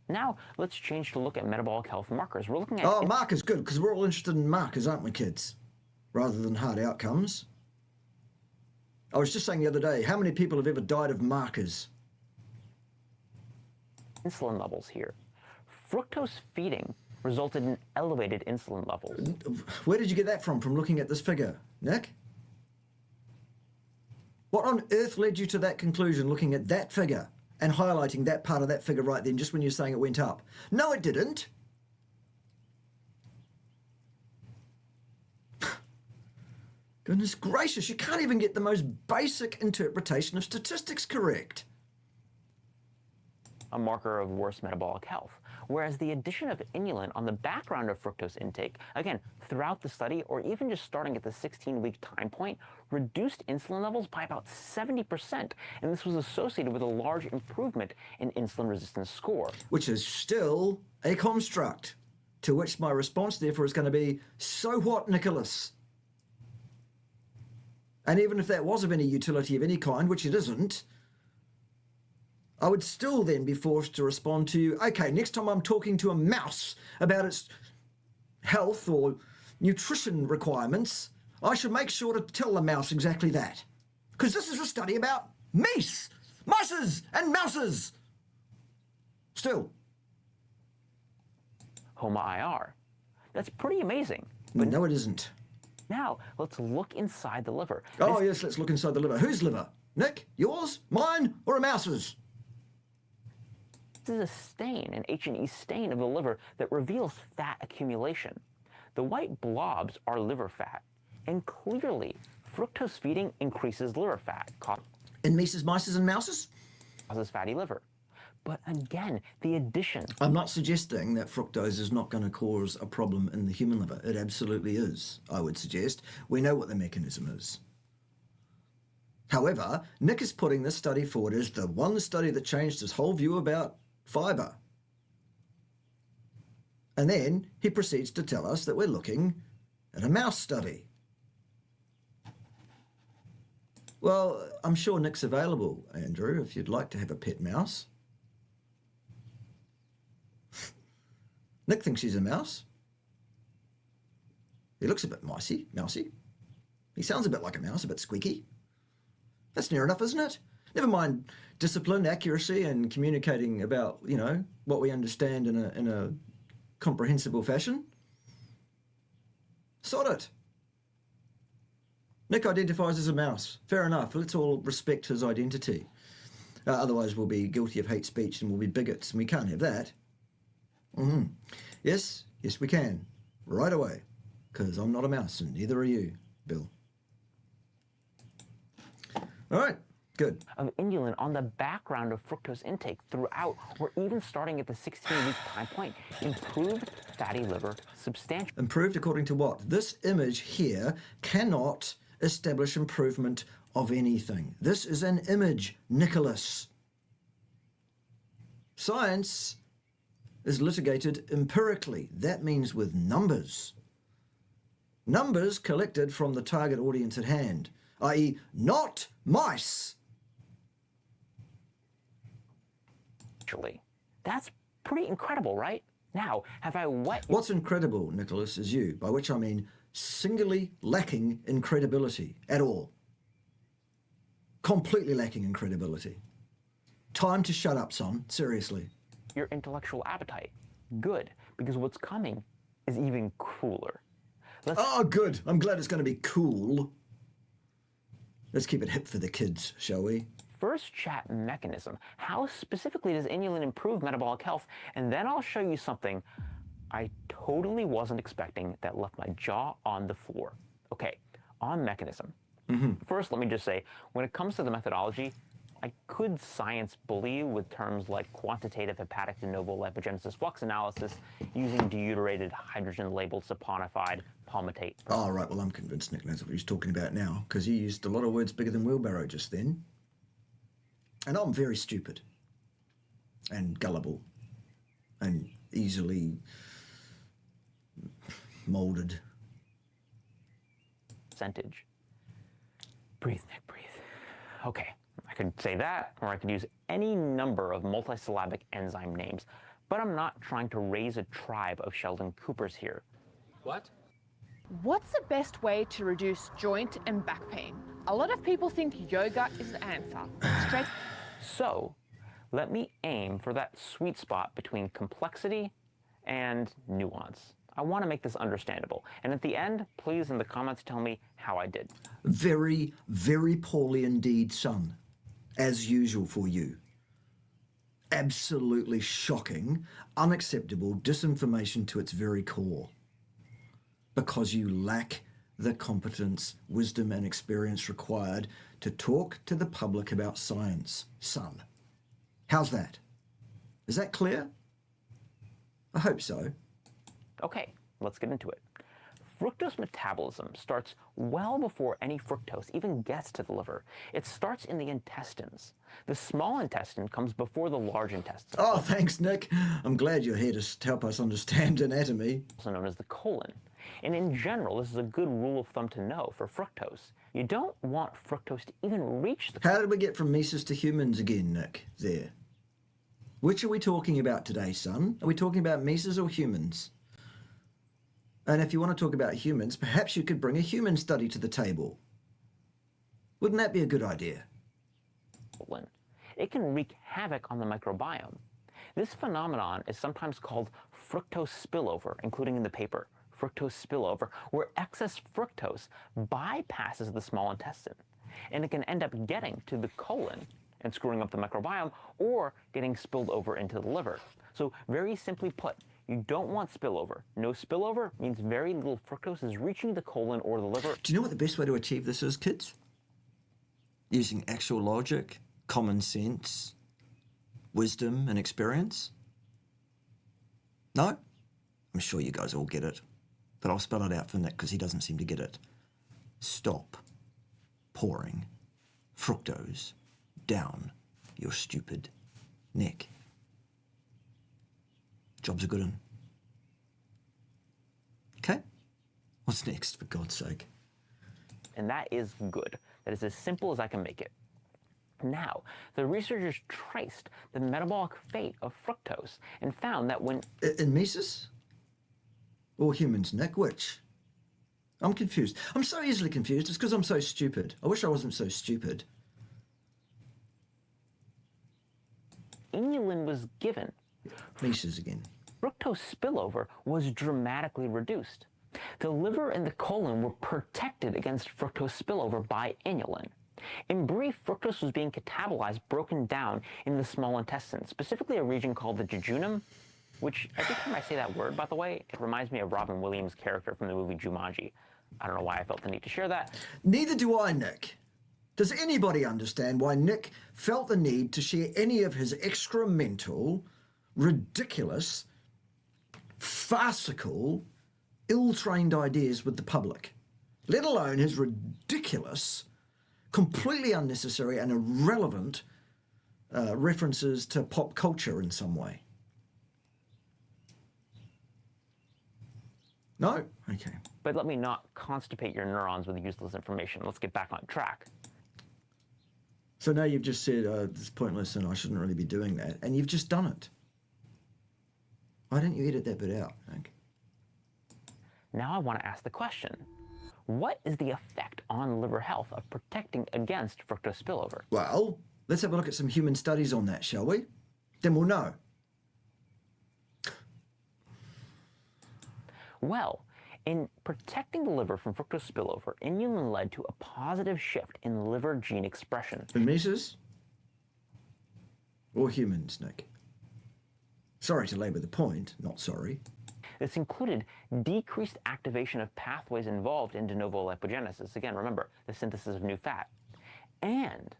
Now, let's change to look at metabolic health markers. We're looking at... Oh, markers, good, because we're all interested in markers, aren't we, kids? Rather than hard outcomes. I was just saying the other day, how many people have ever died of markers? Insulin levels here. Fructose feeding resulted in elevated insulin levels. Where did you get that from looking at this figure, Nick? What on earth led you to that conclusion looking at that figure and highlighting that part of that figure right then just when you're saying it went up? No, it didn't. Goodness gracious, you can't even get the most basic interpretation of statistics correct. A marker of worse metabolic health. Whereas the addition of inulin on the background of fructose intake, again, throughout the study or even just starting at the 16-week time point, reduced insulin levels by about 70%. And this was associated with a large improvement in insulin resistance score. Which is still a construct. To which my response, therefore, is going to be, so what, Nicholas? And even if that was of any utility of any kind, which it isn't, I would still then be forced to respond to you, okay, next time I'm talking to a mouse about its health or nutrition requirements, I should make sure to tell the mouse exactly that. Because this is a study about mice, mices and mouses. Still. Homa IR. That's pretty amazing. But no, it isn't. Now, let's look inside the liver. Oh, yes, let's look inside the liver. Whose liver? Nick? Yours? Mine? Or a mouse's? This is a stain, an H&E stain of the liver that reveals fat accumulation. The white blobs are liver fat, and clearly, fructose feeding increases liver fat, In mices, mices, and mouses? causes fatty liver. But again, the addition... I'm not suggesting that fructose is not going to cause a problem in the human liver. It absolutely is, I would suggest. We know what the mechanism is. However, Nick is putting this study forward as the one study that changed his whole view about fibre. And then he proceeds to tell us that we're looking at a mouse study. Well, I'm sure Nick's available, Andrew, if you'd like to have a pet mouse. Nick thinks he's a mouse. He looks a bit mousy. He sounds a bit like a mouse, a bit squeaky. That's near enough, isn't it? Never mind discipline, accuracy, and communicating about, you know, what we understand in a comprehensible fashion. Sod it. Nick identifies as a mouse. Fair enough. Let's all respect his identity. Otherwise, we'll be guilty of hate speech and we'll be bigots, and we can't have that. Yes, we can. Right away. Because I'm not a mouse, and neither are you, Bill. All right, good. Of inulin on the background of fructose intake throughout, or even starting at the 16-week time point, improved fatty liver substantially. Improved according to what? This image here cannot establish improvement of anything. This is an image, Nicholas. Science is litigated empirically. That means with numbers. Numbers collected from the target audience at hand, i.e. not mice. Actually, that's pretty incredible, right? Now, have I wet... What's incredible, Nicholas, is you, by which I mean singularly lacking in credibility at all. Completely lacking in credibility. Time to shut up, son. Seriously. your intellectual appetite? Good, because what's coming is even cooler. Oh, good. I'm glad it's going to be cool. Let's keep it hip for the kids, shall we? First, chat mechanism. How specifically does inulin improve metabolic health? And then I'll show you something I totally wasn't expecting that left my jaw on the floor. Okay, on mechanism. First, let me just say, when it comes to the methodology, I could science bully you with terms like quantitative hepatic de novo lipogenesis flux analysis using deuterated hydrogen-labeled saponified palmitate. Oh, right. Well, I'm convinced Nick knows what he's talking about now, because he used a lot of words bigger than wheelbarrow just then. And I'm very stupid and gullible and easily moulded. Percentage. Breathe, Nick, breathe. Okay, I could say that, or I could use any number of multisyllabic enzyme names, but I'm not trying to raise a tribe of Sheldon Coopers here. What? What's the best way to reduce joint and back pain? A lot of people think yoga is the answer. Straight. So, let me aim for that sweet spot between complexity and nuance. I want to make this understandable. And at the end, please in the comments tell me how I did. Very, very poorly indeed, son. As usual for you. Absolutely shocking, unacceptable disinformation to its very core. Because you lack the competence, wisdom, and experience required to talk to the public about science, son. How's that? Is that clear? I hope so. Okay, let's get into it. fructose metabolism starts well before any fructose even gets to the liver. It starts in the intestines. The small intestine comes before the large intestine. Oh, thanks, Nick. I'm glad you're here to help us understand anatomy. Also known as the colon. And in general, this is a good rule of thumb to know for fructose. You don't want fructose to even reach the How did we get from Mises to humans again, Nick? There. Which are we talking about today, son? Are we talking about Mises or humans? And if you want to talk about humans, perhaps you could bring a human study to the table. Wouldn't that be a good idea? colon. It can wreak havoc on the microbiome. This phenomenon is sometimes called fructose spillover, including in the paper, fructose spillover, where excess fructose bypasses the small intestine, and it can end up getting to the colon and screwing up the microbiome, or getting spilled over into the liver. So very simply put, you don't want spillover. No spillover means very little fructose is reaching the colon or the liver. Do you know what the best way to achieve this is, kids? Using actual logic, common sense, wisdom, and experience? No? I'm sure you guys all get it. But I'll spell it out for Nick because he doesn't seem to get it. Stop pouring fructose down your stupid neck. Job's a good one. Okay? What's next, for God's sake? And that is good. That is as simple as I can make it. Now, the researchers traced the metabolic fate of fructose and found that when... In Mises? Or humans, Nick? Which? I'm confused. I'm so easily confused. It's because I'm so stupid. I wish I wasn't so stupid. inulin was given, Mises again. fructose spillover was dramatically reduced. The liver and the colon were protected against fructose spillover by inulin. In brief, fructose was being catabolized, broken down in the small intestine, specifically a region called the jejunum, which every time I say that word, by the way, it reminds me of Robin Williams' character from the movie Jumanji. I don't know why I felt the need to share that. Neither do I, Nick. Does anybody understand why Nick felt the need to share any of his excremental, ridiculous, farcical, ill-trained ideas with the public, let alone his ridiculous, completely unnecessary and irrelevant references to pop culture in some way? No? Okay. But let me not constipate your neurons with useless information. Let's get back on track. So now you've just said it's pointless and I shouldn't really be doing that, and you've just done it. Why don't you edit that bit out, Nick? Now I want to ask the question, what is the effect on liver health of protecting against fructose spillover? Well, let's have a look at some human studies on that, shall we? Then we'll know. Well, in protecting the liver from fructose spillover, inulin led to a positive shift in liver gene expression. In Mises? Or humans, Nick? Sorry to labour the point, not sorry. This included decreased activation of pathways involved in de novo lipogenesis. Again, remember, the synthesis of new fat. And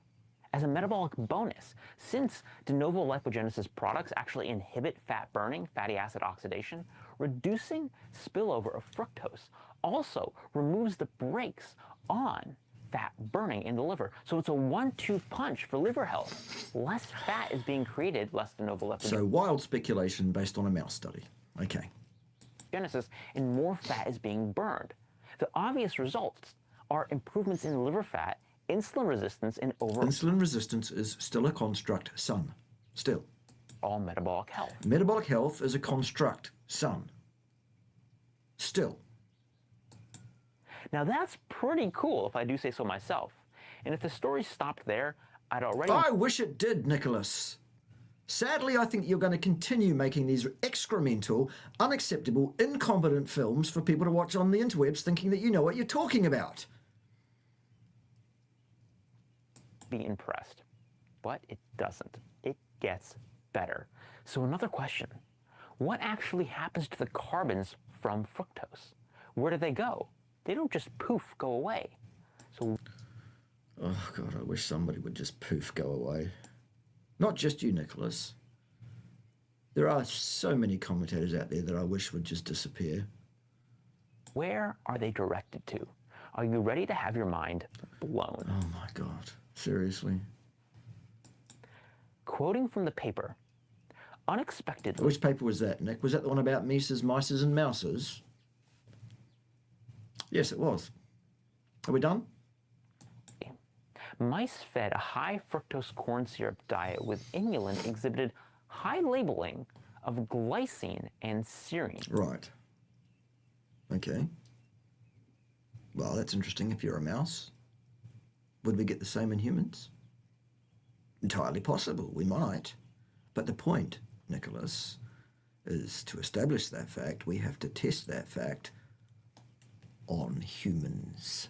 as a metabolic bonus, since de novo lipogenesis products actually inhibit fat burning, fatty acid oxidation, reducing spillover of fructose also removes the brakes on fat burning in the liver. So it's a 1-2 punch for liver health. Less fat is being created, less de novo lipogenesis. So wild speculation based on a mouse study. Okay. And more fat is being burned. The obvious results are improvements in liver fat, insulin resistance, and overall Insulin resistance is still a construct, son. Still. metabolic health. Metabolic health is a construct, son. Still. Now that's pretty cool if I do say so myself. And if the story stopped there, I'd already... I wish it did, Nicholas. Sadly, I think you're going to continue making these excremental, unacceptable, incompetent films for people to watch on the interwebs thinking that you know what you're talking about. be impressed. But it doesn't. It gets better. So another question. What actually happens to the carbons from fructose? Where do they go? They don't just poof go away. So... Oh, God, I wish somebody would just poof go away. Not just you, Nicholas. There are so many commentators out there that I wish would just disappear. Where are they directed to? Are you ready to have your mind blown? Oh my God, seriously? Quoting from the paper, unexpectedly... Which paper was that, Nick? Was that the one about Mises, Mices and Mouses? Yes, it was. Are we done? Mice fed a high fructose corn syrup diet with inulin exhibited high labeling of glycine and serine. Right. Okay. Well, that's interesting if you're a mouse. Would we get the same in humans? Entirely possible, we might. But the point, Nicholas, is to establish that fact, we have to test that fact on humans.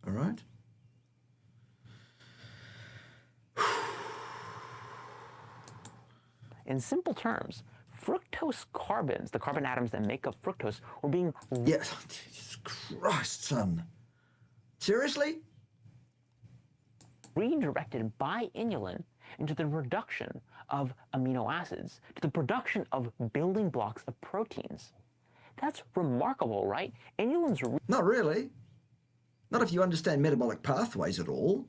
All right? In simple terms, fructose carbons, the carbon atoms that make up fructose, were being... Yes, Jesus Christ, son. Seriously? redirected by inulin into the reduction of amino acids, to the production of building blocks of proteins. That's remarkable, right? Inulin's... Not really. Not if you understand metabolic pathways at all.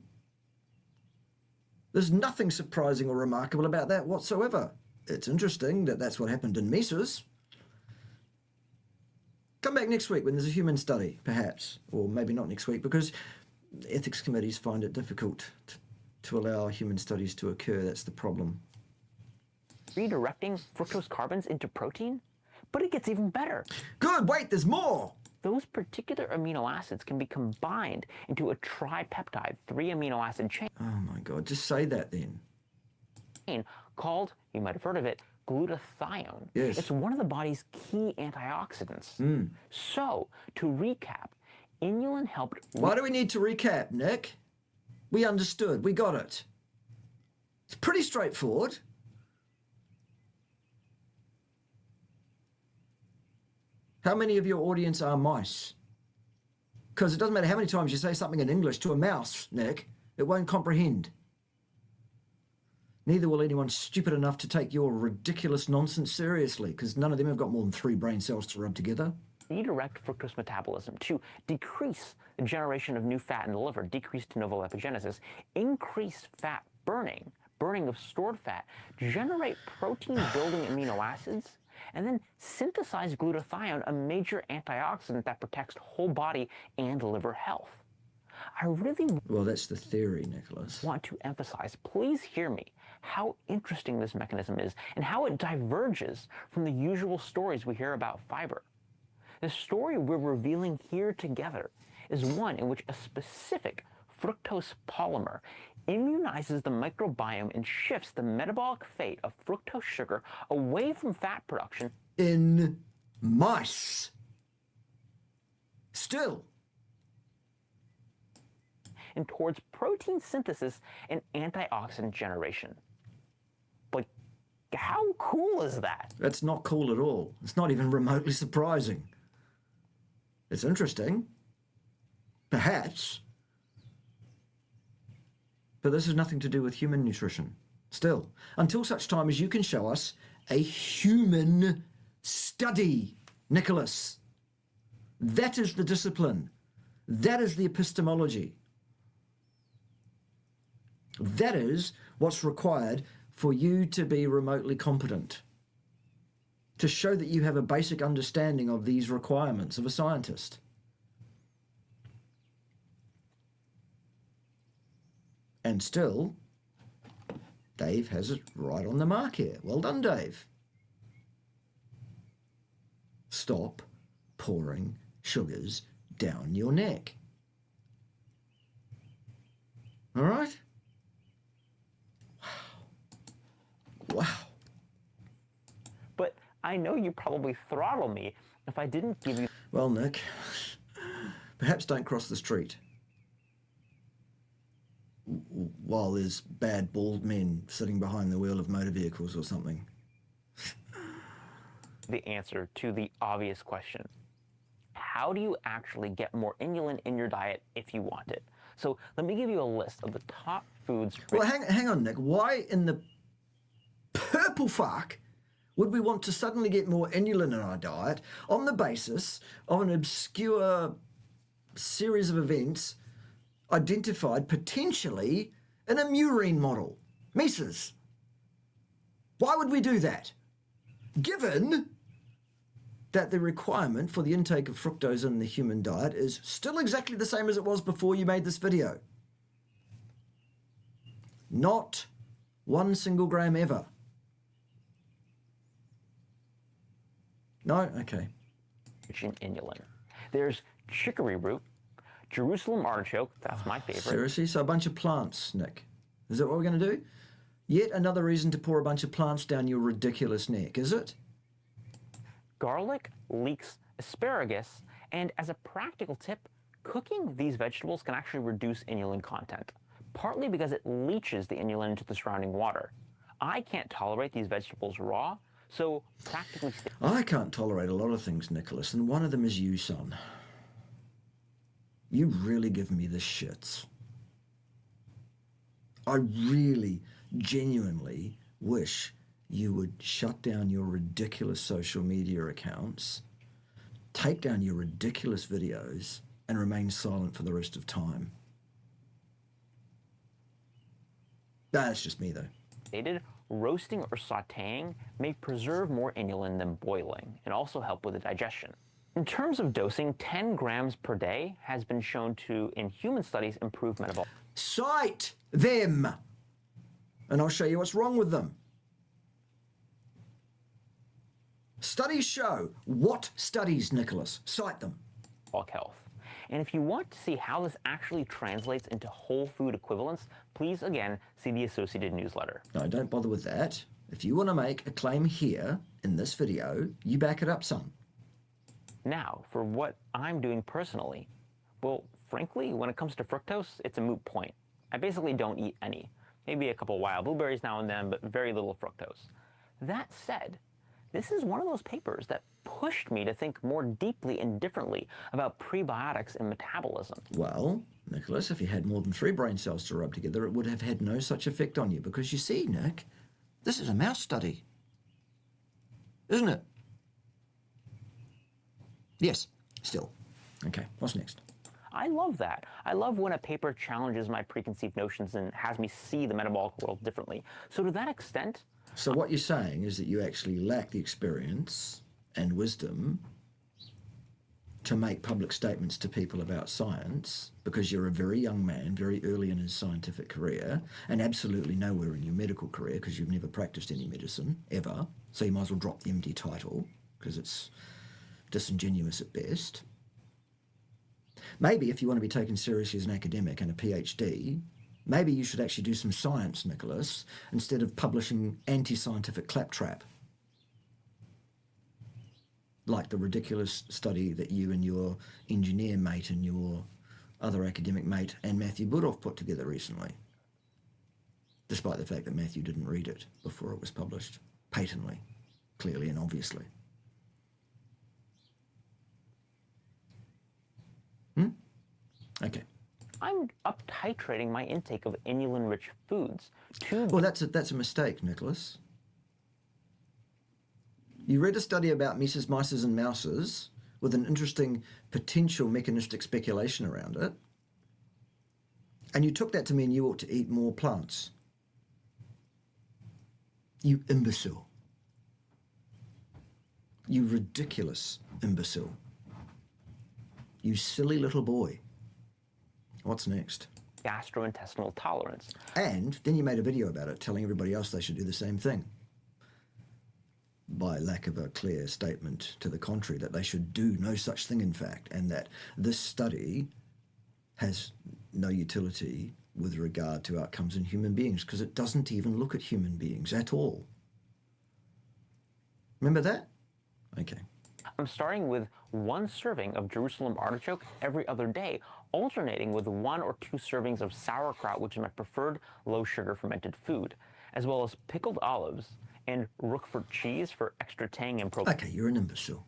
There's nothing surprising or remarkable about that whatsoever. It's interesting that that's what happened in Mises. Come back next week when there's a human study, perhaps. Or maybe not next week, because ethics committees find it difficult to allow human studies to occur. That's the problem. Redirecting fructose carbons into protein? But it gets even better. Good, wait, there's more! Those particular amino acids can be combined into a tripeptide, 3 amino acid chain. Oh my God, just say that then. Called, you might have heard of it, glutathione. Yes. It's one of the body's key antioxidants. So, to recap, inulin helped... Why do we need to recap, Nick? We understood, we got it. It's pretty straightforward. How many of your audience are mice? Because it doesn't matter how many times you say something in English to a mouse, Nick, it won't comprehend. Neither will anyone stupid enough to take your ridiculous nonsense seriously, because none of them have got more than 3 brain cells to rub together. Redirect fructose metabolism to decrease the generation of new fat in the liver, decrease de novo lipogenesis, increase fat burning, burning of stored fat, generate protein-building amino acids, and then synthesize glutathione, a major antioxidant that protects whole body and liver health. I really Well, that's the theory, Nicholas. want to emphasize, please hear me, how interesting this mechanism is and how it diverges from the usual stories we hear about fiber. The story we're revealing here together is one in which a specific fructose polymer immunizes the microbiome and shifts the metabolic fate of fructose sugar away from fat production In mice. Still. and towards protein synthesis and antioxidant generation. Like, how cool is that? That's not cool at all. It's not even remotely surprising. It's interesting. Perhaps. But this has nothing to do with human nutrition. Still, until such time as you can show us a human study, Nicholas. That is the discipline. That is the epistemology. That is what's required for you to be remotely competent. To show that you have a basic understanding of these requirements of a scientist. And still, Dave has it right on the mark here. Well done, Dave. Stop pouring sugars down your neck. All right? Wow. Wow. But I know you probably throttle me if I didn't give you... Well, Nick, perhaps don't cross the street while there's bad bald men sitting behind the wheel of motor vehicles or something. the answer to the obvious question. How do you actually get more inulin in your diet if you want it? So let me give you a list of the top foods... Well, hang on, Nick. Why in the purple fuck Would we want to suddenly get more inulin in our diet on the basis of an obscure series of events identified potentially in a murine model? Mises. Why would we do that? Given that the requirement for the intake of fructose in the human diet is still exactly the same as it was before you made this video. Not 1 single gram ever. No? Okay. Inulin. There's chicory root, Jerusalem artichoke, that's my favorite. Seriously? So a bunch of plants, Nick. Is that what we're going to do? Yet another reason to pour a bunch of plants down your ridiculous neck, is it? Garlic, leeks, asparagus, and as a practical tip, cooking these vegetables can actually reduce inulin content, partly because it leaches the inulin into the surrounding water. I can't tolerate these vegetables raw, so practically I can't tolerate a lot of things, Nicholas, and one of them is you, son. You really give me the shits. I really, genuinely wish you would shut down your ridiculous social media accounts, take down your ridiculous videos, and remain silent for the rest of time. That's just me, though. Stated, roasting or sautéing may preserve more inulin than boiling and also help with the digestion. In terms of dosing, 10 grams per day has been shown to, in human studies, improve metabolic. Cite them, and I'll show you what's wrong with them. Studies show. What studies, Nicholas? Cite them. Health. And if you want to see how this actually translates into whole food equivalents, please again see the associated newsletter. No, don't bother with that. If you want to make a claim here in this video, you back it up, son. Now, for what I'm doing personally, well, frankly, when it comes to fructose, it's a moot point. I basically don't eat any. Maybe a couple wild blueberries now and then, but very little fructose. That said, this is one of those papers that pushed me to think more deeply and differently about prebiotics and metabolism. Well, Nicholas, if you had more than 3 brain cells to rub together, it would have had no such effect on you, because you see, Nick, this is a mouse study, isn't it? Yes, still. Okay, what's next? I love that. I love when a paper challenges my preconceived notions and has me see the metabolic world differently. So to that extent... So what you're saying is that you actually lack the experience and wisdom to make public statements to people about science because you're a very young man, very early in his scientific career, and absolutely nowhere in your medical career because you've never practiced any medicine, ever. So you might as well drop the MD title because it's disingenuous at best. Maybe if you want to be taken seriously as an academic and a PhD, maybe you should actually do some science, Nicholas, instead of publishing anti-scientific claptrap. Like the ridiculous study that you and your engineer mate and your other academic mate and Matthew Budoff put together recently. Despite the fact that Matthew didn't read it before it was published, patently, clearly and obviously. Okay. I'm up-titrating my intake of inulin-rich foods to... Well, that's a mistake, Nicholas. You read a study about mices, and mouses with an interesting potential mechanistic speculation around it, and you took that to mean you ought to eat more plants. You imbecile. You ridiculous imbecile. You silly little boy. What's next? Gastrointestinal tolerance. And then you made a video about it, telling everybody else they should do the same thing. By lack of a clear statement to the contrary, that they should do no such thing, in fact, and that this study has no utility with regard to outcomes in human beings, because it doesn't even look at human beings at all. Remember that? Okay. I'm starting with 1 serving of Jerusalem artichoke every other day, alternating with 1 or 2 servings of sauerkraut, which is my preferred low-sugar fermented food, as well as pickled olives and Roquefort cheese for extra tang and probiotics. Okay, you're an imbecile.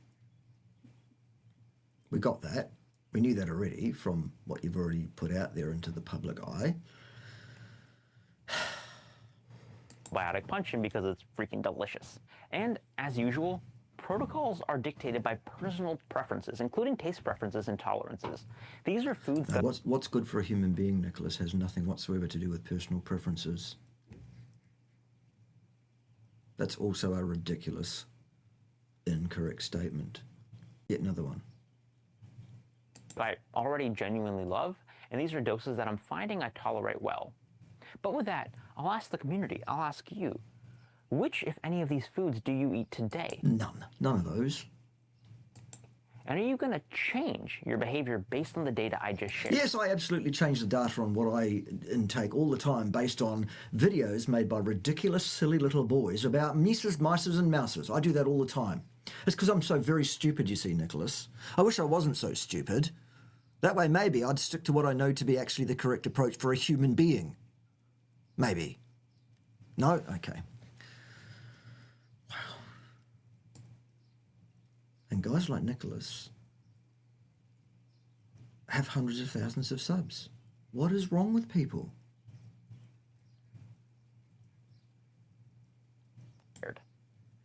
We got that. We knew that already from what you've already put out there into the public eye. probiotic puncheon because it's freaking delicious. And as usual, protocols are dictated by personal preferences, including taste preferences and tolerances. These are foods that... What's good for a human being, Nicholas, has nothing whatsoever to do with personal preferences. That's also a ridiculous, incorrect statement. Yet another one. I already genuinely love, and these are doses that I'm finding I tolerate well. But with that, I'll ask the community, I'll ask you, which, if any, of these foods do you eat today? None of those. And are you going to change your behavior based on the data I just shared? Yes, I absolutely change the data on what I intake all the time based on videos made by ridiculous, silly little boys about mices, and mouses. I do that all the time. It's because I'm so very stupid, you see, Nicholas. I wish I wasn't so stupid. That way, maybe I'd stick to what I know to be actually the correct approach for a human being. Maybe. No? Okay. Wow. And guys like Nicholas have hundreds of thousands of subs. What is wrong with people?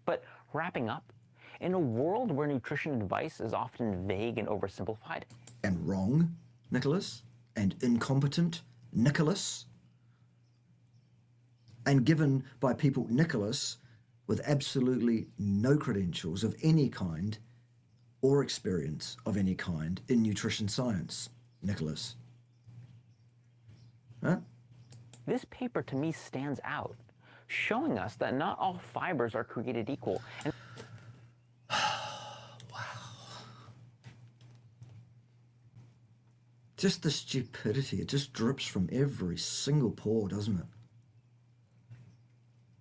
But wrapping up, in a world where nutrition advice is often vague and oversimplified, and wrong, Nicholas, and incompetent, Nicholas, and given by people, Nicholas, with absolutely no credentials of any kind or experience of any kind in nutrition science, Nicholas. Huh? This paper to me stands out, showing us that not all fibers are created equal. And just the stupidity, it just drips from every single pore, doesn't it?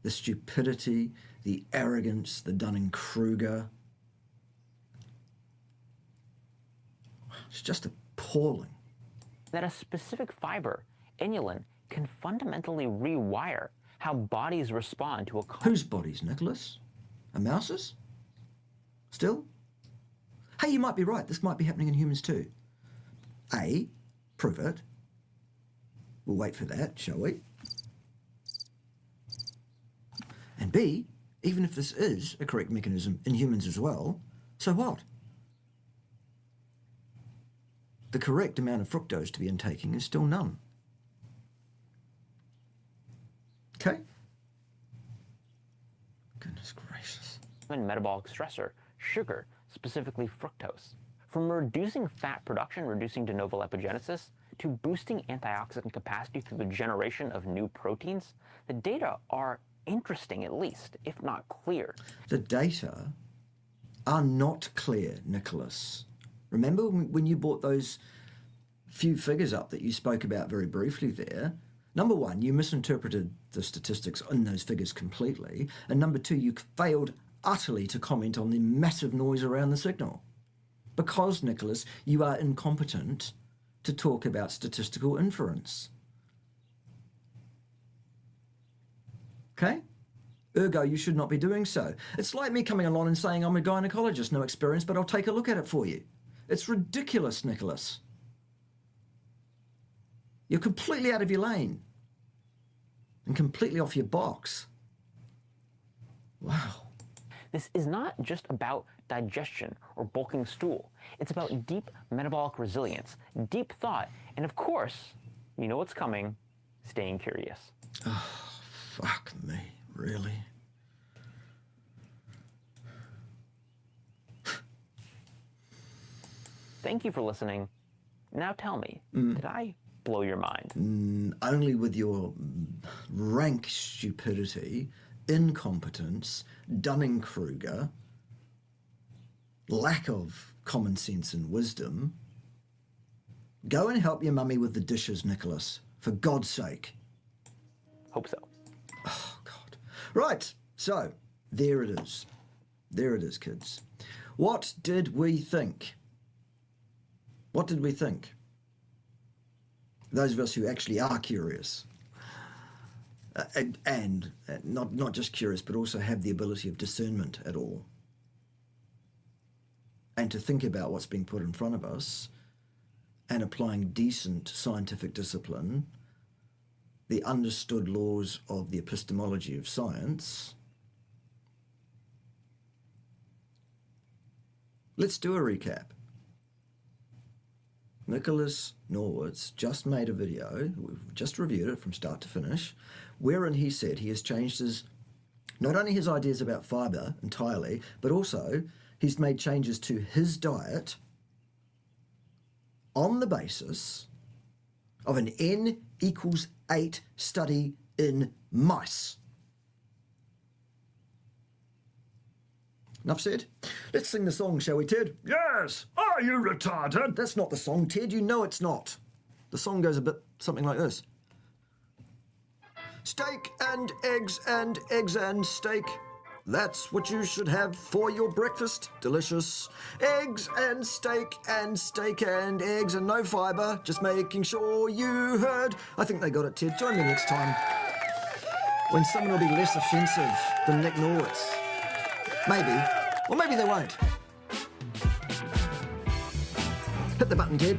The stupidity, the arrogance, the Dunning-Kruger. It's just appalling. That a specific fiber, inulin, can fundamentally rewire how bodies respond to a... Whose bodies, Nicholas? A mouse's? Still? Hey, you might be right. This might be happening in humans too. A, prove it. We'll wait for that, shall we? And B, even if this is a correct mechanism in humans as well, so what? The correct amount of fructose to be intaking is still none. Okay? Goodness gracious. Metabolic stressor, sugar, specifically fructose. From reducing fat production, reducing de novo lipogenesis, to boosting antioxidant capacity through the generation of new proteins, the data are interesting at least, if not clear. The data are not clear, Nicholas. Remember when you brought those few figures up that you spoke about very briefly there? Number one, you misinterpreted the statistics in those figures completely. And number two, you failed utterly to comment on the massive noise around the signal. Because, Nicholas, you are incompetent to talk about statistical inference. Okay? Ergo, you should not be doing so. It's like me coming along and saying I'm a gynecologist, no experience, but I'll take a look at it for you. It's ridiculous, Nicholas. You're completely out of your lane and completely off your box. Wow. This is not just about digestion or bulking stool. It's about deep metabolic resilience, deep thought, and of course, you know what's coming, staying curious. Oh, fuck me, really? Thank you for listening. Now tell me, did I blow your mind? Only with your rank stupidity, incompetence, Dunning-Kruger, lack of common sense and wisdom. Go and help your mummy with the dishes, Nicholas, for God's sake. Hope so. Oh, God. Right, so there it is. There it is, kids. What did we think? What did we think? Those of us who actually are curious. And not just curious, but also have the ability of discernment at all. And to think about what's being put in front of us and applying decent scientific discipline, the understood laws of the epistemology of science, let's do a recap. Nick Nitwitz just made a video, we've just reviewed it from start to finish, wherein he said he has changed not only his ideas about fibre entirely, but also he's made changes to his diet on the basis of an N=8 study in mice. Enough said. Let's sing the song, shall we, Ted? Yes! Are you retarded? That's not the song, Ted. You know it's not. The song goes a bit something like this. Steak and eggs and eggs and steak. That's what you should have for your breakfast. Delicious. Eggs and steak and steak and eggs and no fibre. Just making sure you heard. I think they got it, Ted. Join me next time when someone will be less offensive than Nick Nitwitz. Maybe. Or maybe they won't. Hit the button, Ted.